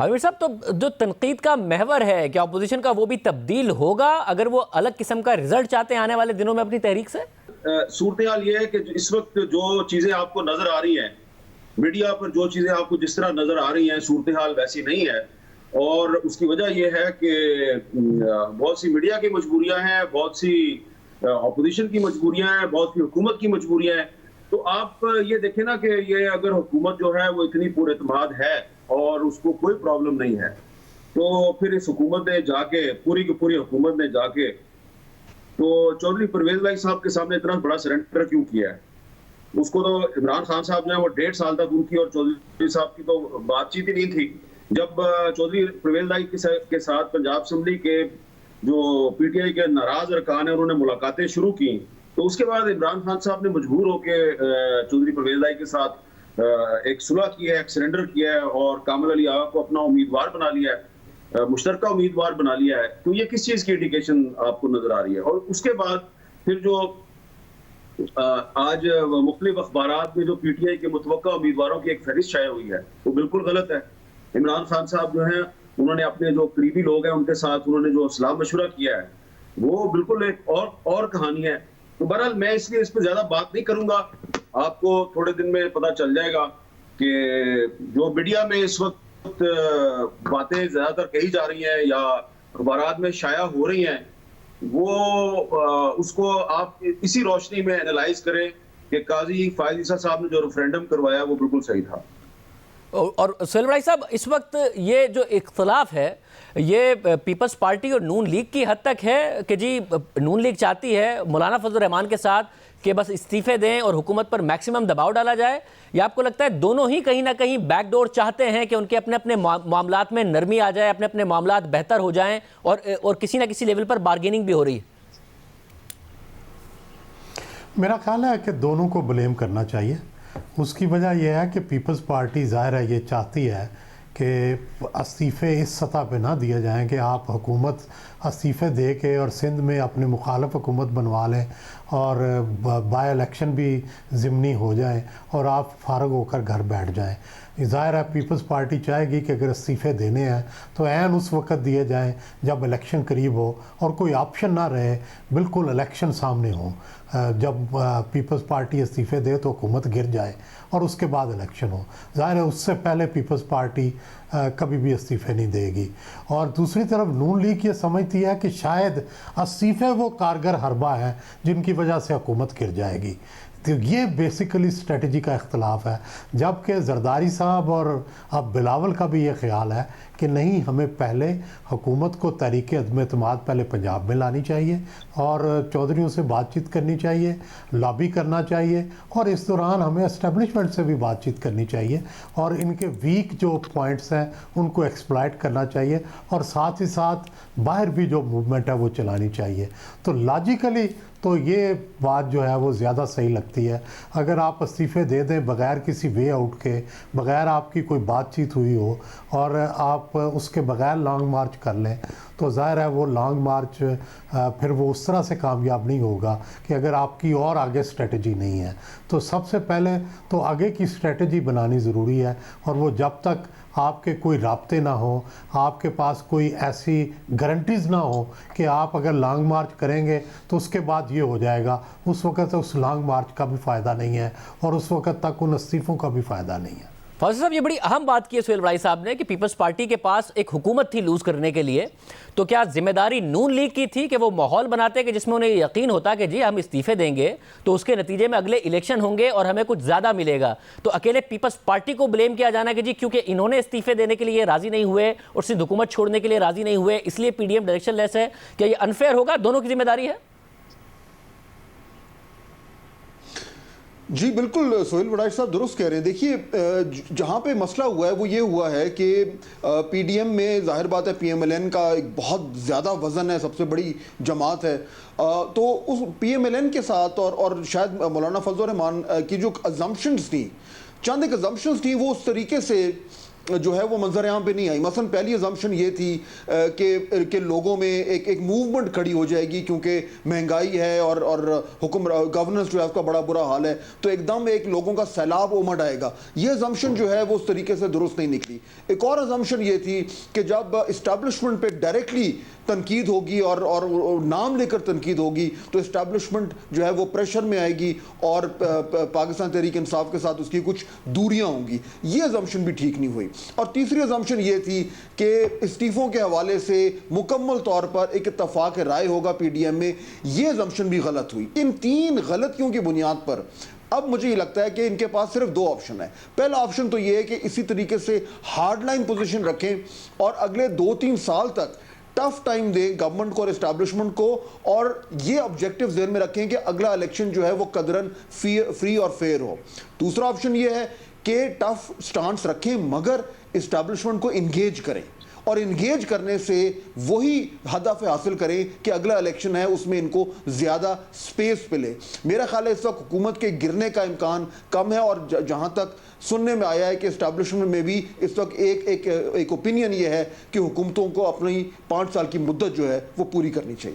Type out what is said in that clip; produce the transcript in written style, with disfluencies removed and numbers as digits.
हामिद साहब, तो जो तनकीद का महवर है क्या अपोजिशन का वो भी तब्दील होगा अगर वो अलग किस्म का रिजल्ट चाहते हैं आने वाले दिनों में अपनी तहरीक से? सूरत हाल ये है कि इस वक्त जो चीजें आपको नजर आ रही हैं, मीडिया पर जो चीजें आपको जिस तरह नजर आ रही हैं, सूरत हाल वैसी नहीं है। और उसकी वजह यह है कि बहुत सी मीडिया की मजबूरियां हैं, बहुत सी अपोजिशन की मजबूरियां हैं, बहुत सी हुकूमत की मजबूरियां हैं। तो आप ये देखें ना कि ये अगर हुकूमत जो है वो इतनी पुरएतमाद है और उसको कोई प्रॉब्लम नहीं है, तो फिर इस हुकूमत ने जाके पूरी की पूरी हुकूमत ने जाके तो चौधरी परवेज भाई साहब के सामने इतना बड़ा सरेंडर क्यों किया है? उसको तो इमरान खान साहब ने वो 1.5 साल तक उनकी और चौधरी साहब की तो बातचीत ही नहीं थी। जब चौधरी परवेज भाई के साथ पंजाब असम्बली के जो पीटीआई के नाराज अरकान है उन्होंने मुलाकातें शुरू की, तो उसके बाद इमरान खान साहब ने मजबूर होकर चौधरी परवेज भाई के साथ एक सुलह किया है, एक सरेंडर किया है और कामिल अली आगा को अपना उम्मीदवार बना लिया है, मुश्तरका उम्मीदवार बना लिया है। तो ये किस चीज की इंडिकेशन आपको नजर आ रही है? और उसके बाद फिर जो आज मुख्तलिफ अखबारात में जो पीटीआई के मुतवक्का उम्मीदवारों की एक फहरिस्त शाया हुई है, वो बिल्कुल गलत है। इमरान खान साहब जो हैं उन्होंने अपने जो करीबी लोग हैं उनके साथ उन्होंने जो सलाह मशवरा किया है वो बिल्कुल एक और कहानी है। तो बहरहाल मैं इसलिए इस पर ज्यादा बात नहीं करूंगा। आपको थोड़े दिन में पता चल जाएगा कि जो मीडिया में इस वक्त बातें ज्यादातर कही जा रही हैं या अखबारात में शाया हो रही हैं, वो उसको आप इसी रोशनी में एनालाइज करें कि काजी फायद ईसा साहब ने जो रेफरेंडम करवाया वो बिल्कुल सही था। और सोहेल भाई साहब, इस वक्त ये जो इख्तलाफ है ये पीपल्स पार्टी और नून लीग की हद तक है कि जी नून लीग चाहती है मौलाना फजल रहमान के साथ कि बस इस्तीफे दें और हुकूमत पर मैक्सिमम दबाव डाला जाए, या आपको लगता है दोनों ही कहीं ना कहीं बैकडोर चाहते हैं कि उनके अपने अपने मामलात में नरमी आ जाए, अपने अपने मामलात बेहतर हो जाएं और किसी ना किसी लेवल पर बार्गेनिंग भी हो रही है? मेरा ख्याल है कि दोनों को ब्लेम करना चाहिए। उसकी वजह यह है कि पीपल्स पार्टी ज़ाहिर है ये चाहती है कि इस्तीफ़े इस सतह पे ना दिए जाएं कि आप हुकूमत इस्तीफ़े दे के और सिंध में अपने मुखालफ हुकूमत बनवा लें और बाय इलेक्शन भी ज़िमनी हो जाए और आप फारग होकर घर बैठ जाएं। ज़ाहिर है पीपल्स पार्टी चाहेगी कि अगर इस्तीफ़े देने हैं तो ऐन उस वक़्त दिए जाएं जब इलेक्शन करीब हो और कोई ऑप्शन ना रहे, बिल्कुल इलेक्शन सामने हो। जब पीपल्स पार्टी इस्तीफ़े दे तो हुकूमत गिर जाए और उसके बाद इलेक्शन हो। ज़ाहिर है उससे पहले पीपल्स पार्टी कभी भी इस्तीफ़े नहीं देगी। और दूसरी तरफ नून लीग ये समझती है कि शायद इस्तीफ़े वो कारगर हरबा है जिनकी वजह से हुकूमत गिर जाएगी। तो ये बेसिकली स्ट्रेटजी का इख्तलाफ है। जबकि जरदारी साहब और अब बिलावल का भी ये ख्याल है कि नहीं, हमें पहले हुकूमत को तहरीक अदम-ए-एतमाद पहले पंजाब में लानी चाहिए और चौधरियों से बातचीत करनी चाहिए, लॉबी करना चाहिए और इस दौरान हमें एस्टेब्लिशमेंट से भी बातचीत करनी चाहिए और इनके वीक जो पॉइंट्स हैं उनको एक्सप्लॉइट करना चाहिए और साथ ही साथ बाहर भी जो मूवमेंट है वो चलानी चाहिए। तो लॉजिकली तो ये बात जो है वो ज़्यादा सही लगती है। अगर आप इस्तीफ़े दे दें बग़ैर किसी वे आउट के, बग़ैर आपकी कोई बातचीत हुई हो और आप उसके बग़ैर लॉन्ग मार्च कर लें तो ज़ाहिर है वो लॉन्ग मार्च फिर वो उस तरह से कामयाब नहीं होगा कि अगर आपकी और आगे स्ट्रेटजी नहीं है। तो सबसे पहले तो आगे की स्ट्रेटजी बनानी ज़रूरी है और वो जब तक आपके कोई राब्ते ना हो, आपके पास कोई ऐसी गारंटीज़ ना हो कि आप अगर लॉन्ग मार्च करेंगे तो उसके बाद ये हो जाएगा, उस वक़्त उस लॉन्ग मार्च का भी फ़ायदा नहीं है और उस वक़्त तक उन इस्तीफ़ों का भी फ़ायदा नहीं है। फौजी साहब, ये बड़ी अहम बात की है सोहेल भाई साहब ने कि पीपल्स पार्टी के पास एक हुकूमत थी लूज़ करने के लिए, तो क्या जिम्मेदारी नून लीग की थी कि वो माहौल बनाते कि जिसमें उन्हें यकीन होता कि जी हम इस्तीफे देंगे तो उसके नतीजे में अगले इलेक्शन होंगे और हमें कुछ ज़्यादा मिलेगा? तो अकेले पीपल्स पार्टी को ब्लेम किया जाना कि जी क्योंकि इन्होंने इस्तीफे देने के लिए राज़ी नहीं हुए और सिर्फ हुकूमत छोड़ने के लिए राज़ी नहीं हुए इसलिए पीडीएम डायरेक्शन लेस है, क्या ये अनफेयर होगा? दोनों की जिम्मेदारी है? जी बिल्कुल, सोहेल वड़ाइच साहब दुरुस्त कह रहे हैं। देखिए जहाँ पे मसला हुआ है वो ये हुआ है कि पीडीएम में जाहिर बात है पीएमएलएन का एक बहुत ज़्यादा वज़न है, सबसे बड़ी जमात है। तो उस पीएमएलएन के साथ और शायद मौलाना फजल रहमान की जो अजम्पशंस थी, चंद एक अजम्पशंस थी, वो उस तरीके से जो है वो मंजर आम पे नहीं आई। मसलन पहली अजम्पशन ये थी कि लोगों में एक मूवमेंट खड़ी हो जाएगी क्योंकि महंगाई है और गवर्नेंस जो है उसका बड़ा बुरा हाल है, तो एकदम एक लोगों का सैलाब उमड़ आएगा। ये अजम्पशन जो है वो उस तरीके से दुरुस्त नहीं निकली। एक और अजम्पशन ये थी कि जब इस्टेब्लिशमेंट पे डायरेक्टली तनकीद होगी और नाम लेकर तनकीद होगी तो इस्टेब्लिशमेंट जो है वो प्रेशर में आएगी और पाकिस्तान तहरीक इंसाफ के साथ उसकी कुछ दूरियां होंगी। ये अजम्पशन भी ठीक नहीं हुई। और तीसरी अजम्पशन ये थी कि इस्तीफों के हवाले से मुकम्मल तौर पर एक इत्तफाक राय होगा PDM में, ये अजम्पशन भी गलत हुई। इन तीन गलतियों की बुनियाद पर अब मुझे ये लगता है कि इनके पास सिर्फ दो ऑप्शन है। पहला ऑप्शन तो ये है कि इसी तरीके से हार्ड लाइन पोजीशन रखें और अगले 2-3 साल तक टफ टाइम दें गवर्नमेंट को और एस्टैब्लिशमेंट को, और ये ऑब्जेक्टिव ज़हन में रखें कि अगला इलेक्शन जो है वो कदरन फ्री और फेयर हो। दूसरा ऑप्शन ये है कि टफ स्टांस रखें मगर एस्टैब्लिशमेंट को इंगेज करें, और इंगेज करने से वही हदफ हासिल करें कि अगला इलेक्शन है उसमें इनको ज़्यादा स्पेस मिले। मेरा ख्याल है इस वक्त हुकूमत के गिरने का इम्कान कम है, और जहाँ तक सुनने में आया है कि इस्टेब्लिशमेंट में भी इस वक्त एक ओपिनियन ये है कि हुकूमतों को अपनी 5 साल की मुद्दत जो है वो पूरी करनी चाहिए।